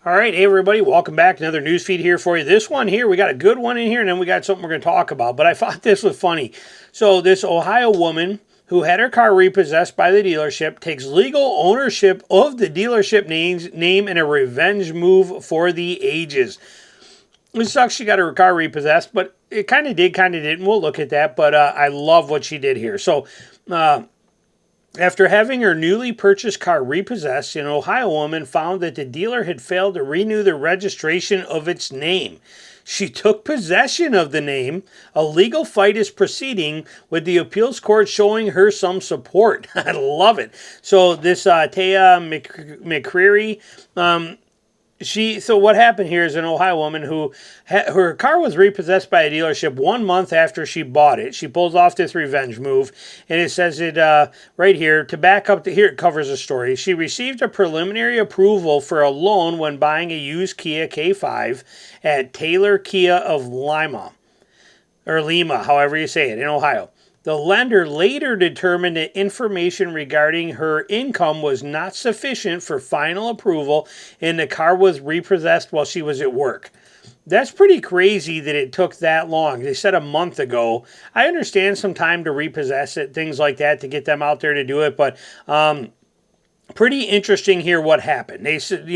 All right, hey everybody, welcome back. Another news feed here for you. This one here, we got a good one in here, and then we got something we're going to talk about. But I thought this was funny. So this Ohio woman who had her car repossessed by the dealership takes legal ownership of the dealership name in a revenge move for the ages. It sucks she got her car repossessed, but it kind of did, kind of didn't. We'll look at that, but I love what she did here. So after having her newly purchased car repossessed, an Ohio woman found that the dealer had failed to renew the registration of its name. She took possession of the name. A legal fight is proceeding, with the appeals court showing her some support. I love it. So this Taya McCreary, so what happened here is an Ohio woman who her car was repossessed by a dealership 1 month after she bought it. She pulls off this revenge move, and it says it right here to back up. Here it covers the story. She received a preliminary approval for a loan when buying a used Kia K5 at Taylor Kia of Lima, however you say it, in Ohio. The lender later determined that information regarding her income was not sufficient for final approval, and the car was repossessed while she was at work. That's pretty crazy that it took that long. They said a month ago. I understand some time to repossess it, things like that, to get them out there to do it, but pretty interesting here what happened. They said,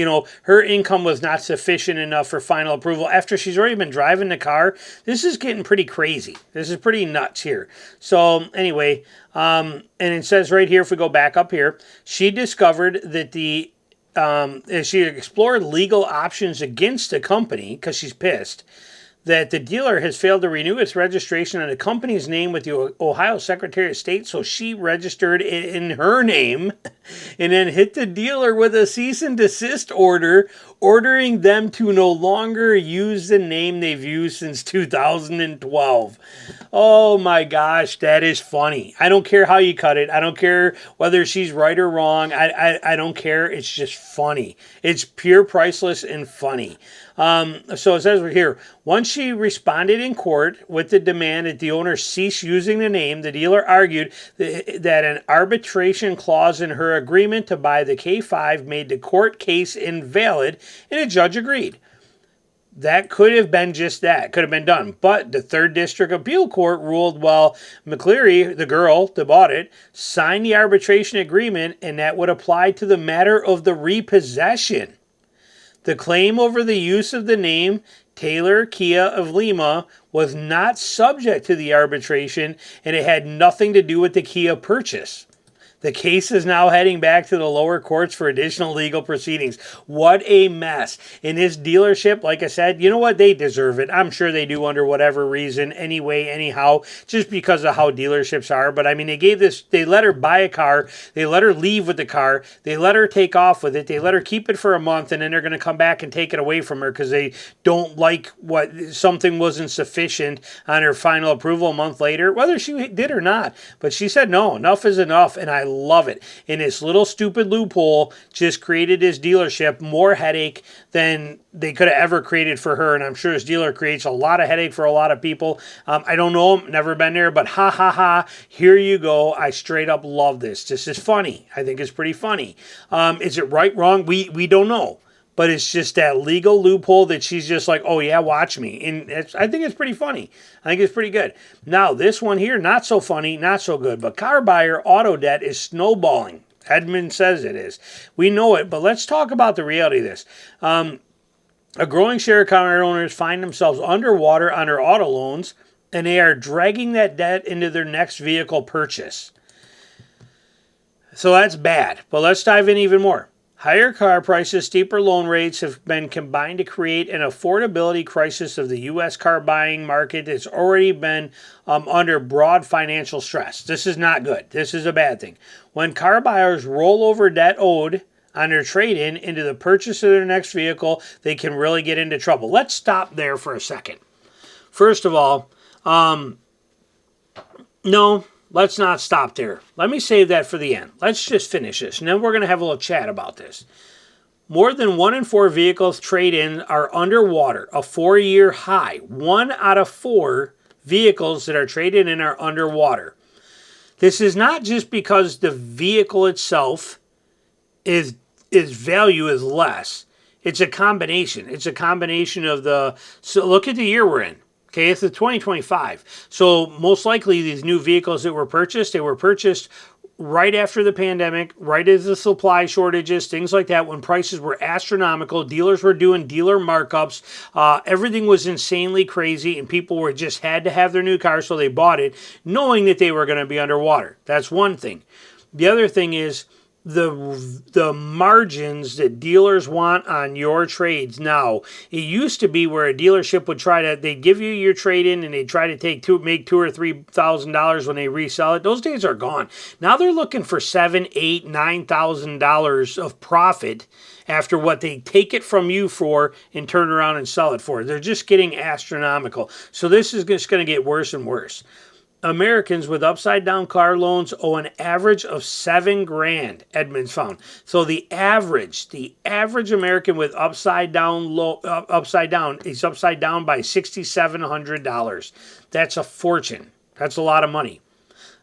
her income was not sufficient enough for final approval after she's already been driving the car. This is getting pretty crazy. This is pretty nuts here. So anyway, and it says right here, if we go back up here, she discovered that as she explored legal options against the company, because she's pissed, that the dealer has failed to renew its registration on the company's name with the Ohio Secretary of State, so she registered it in her name and then hit the dealer with a cease and desist order, ordering them to no longer use the name they've used since 2012. Oh my gosh, that is funny. I don't care how you cut it. I don't care whether she's right or wrong. I don't care. It's just funny. It's pure priceless and funny. So it says right here, once she responded in court with the demand that the owner cease using the name, the dealer argued that an arbitration clause in her agreement to buy the K5 made the court case invalid, and a judge agreed. That could have been just that. Could have been done. But the 3rd District Appeal Court ruled, well, McCleary, the girl that bought it, signed the arbitration agreement, and that would apply to the matter of the repossession. The claim over the use of the name Taylor Kia of Lima was not subject to the arbitration, and it had nothing to do with the Kia purchase. The case is now heading back to the lower courts for additional legal proceedings. What a mess. In this dealership, like I said, you know what? They deserve it. I'm sure they do under whatever reason, anyway, anyhow, just because of how dealerships are. But I mean, they let her buy a car. They let her leave with the car. They let her take off with it. They let her keep it for a month, and then they're going to come back and take it away from her because they don't like something wasn't sufficient on her final approval a month later, whether she did or not. But she said, no, enough is enough, and I love it. And this little stupid loophole just created this dealership more headache than they could have ever created for her. And I'm sure this dealer creates a lot of headache for a lot of people. I don't know him, never been there, but ha ha ha, here you go. I straight up love this. This is funny. I think it's pretty funny. Is it right, wrong? We don't know. But it's just that legal loophole that she's just like, oh yeah, watch me. And I think it's pretty funny. I think it's pretty good. Now, this one here, not so funny, not so good. But car buyer auto debt is snowballing. Edmund says it is. We know it, but let's talk about the reality of this. A growing share of car owners find themselves underwater on their auto loans, and they are dragging that debt into their next vehicle purchase. So that's bad. But let's dive in even more. Higher car prices, steeper loan rates have been combined to create an affordability crisis of the U.S. car buying market that's already been under broad financial stress. This is not good. This is a bad thing. When car buyers roll over debt owed on their trade-in into the purchase of their next vehicle, they can really get into trouble. Let's stop there for a second. First of all, no. Let's not stop there. Let me save that for the end. Let's just finish this, and then we're going to have a little chat about this. More than 1 in 4 vehicles trade-in are underwater, a 4-year high. 1 out of 4 vehicles that are traded in are underwater. This is not just because the vehicle itself its value is less. It's a combination. It's a combination of so look at the year we're in. Okay, it's the 2025. So most likely these new vehicles that were purchased, they were purchased right after the pandemic, right as the supply shortages, things like that, when prices were astronomical, dealers were doing dealer markups, everything was insanely crazy, and people were just had to have their new car, so they bought it, knowing that they were going to be underwater. That's one thing. The other thing is the margins that dealers want on your trades now. It used to be where a dealership would they'd give you your trade in and they'd try to make $2,000 or $3,000 when they resell it. Those days are gone. Now they're looking for $7,000, $8,000, $9,000 of profit after what they take it from you for and turn around and sell it for. They're just getting astronomical. So this is just going to get worse and worse. Americans with upside down car loans owe an average of $7,000, Edmunds found. So the average American with upside down is upside down by $6,700. That's a fortune. That's a lot of money.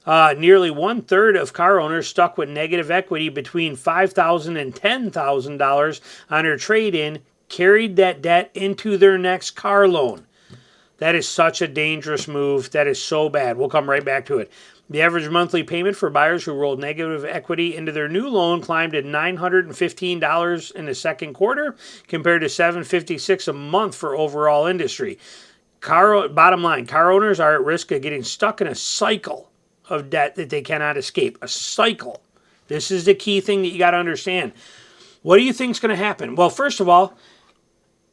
Nearly 1/3 of car owners stuck with negative equity between $5,000 and $10,000 on their trade-in carried that debt into their next car loan. That is such a dangerous move. That is so bad. We'll come right back to it. The average monthly payment for buyers who rolled negative equity into their new loan climbed to $915 in the second quarter compared to $756 a month for overall industry. Bottom line, car owners are at risk of getting stuck in a cycle of debt that they cannot escape. A cycle. This is the key thing that you got to understand. What do you think is going to happen? Well, first of all,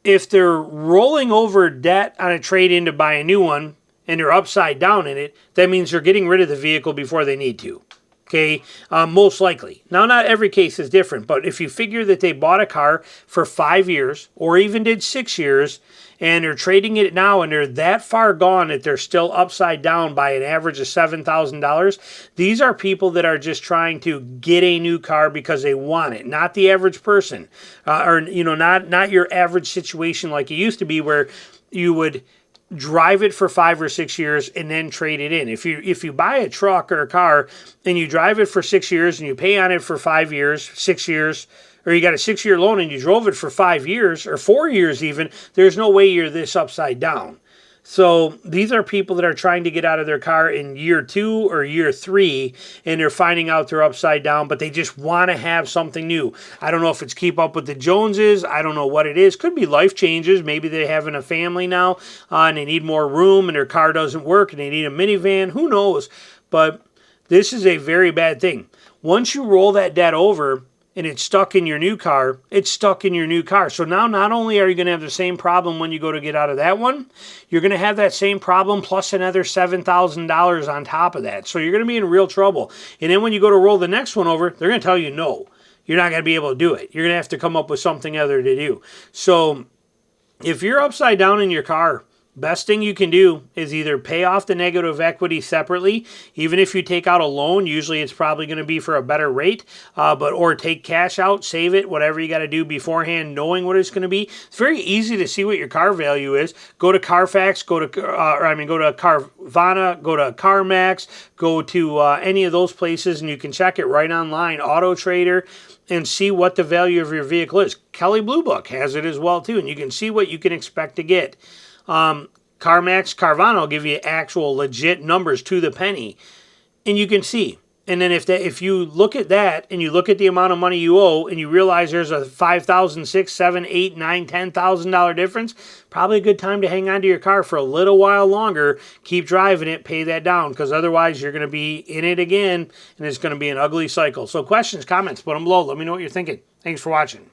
if they're rolling over debt on a trade-in to buy a new one and they're upside down in it, that means they're getting rid of the vehicle before they need to. Okay, most likely. Now, not every case is different, but if you figure that they bought a car for 5 years or even did 6 years and they're trading it now and they're that far gone that they're still upside down by an average of $7,000, these are people that are just trying to get a new car because they want it, not the average person, not your average situation like it used to be where you would drive it for 5 or 6 years and then trade it in. If you buy a truck or a car and you drive it for 6 years and you pay on it for 5 years, 6 years, or you got a 6-year loan and you drove it for 5 years or 4 years even, there's no way you're this upside down. So these are people that are trying to get out of their car in year 2 or year 3, and they're finding out they're upside down, but they just want to have something new. I don't know if it's keep up with the Joneses. I don't know what it is. Could be life changes. Maybe they're having a family now and they need more room and their car doesn't work and they need a minivan. Who knows? But this is a very bad thing. Once you roll that debt over, and it's stuck in your new car, it's stuck in your new car. So now not only are you going to have the same problem when you go to get out of that one, you're going to have that same problem plus another $7,000 on top of that. So you're going to be in real trouble. And then when you go to roll the next one over, they're going to tell you no. You're not going to be able to do it. You're going to have to come up with something other to do. So if you're upside down in your car, best thing you can do is either pay off the negative equity separately. Even if you take out a loan, usually it's probably going to be for a better rate, or take cash out, save it, whatever you got to do beforehand, knowing what it's going to be. It's very easy to see what your car value is. Go to Carfax, go to Carvana, go to CarMax, go to any of those places, and you can check it right online, Auto Trader, and see what the value of your vehicle is. Kelley Blue Book has it as well too, and you can see what you can expect to get. CarMax, Carvana will give you actual legit numbers to the penny, and you can see. And then if you look at that and you look at the amount of money you owe and you realize there's a $5,000, $6,000, $7,000, $8,000, $9,000, $10,000 difference, probably a good time to hang on to your car for a little while longer. Keep driving it, pay that down, because otherwise you're going to be in it again and it's going to be an ugly cycle. So questions, comments, put them below. Let me know what you're thinking. Thanks for watching.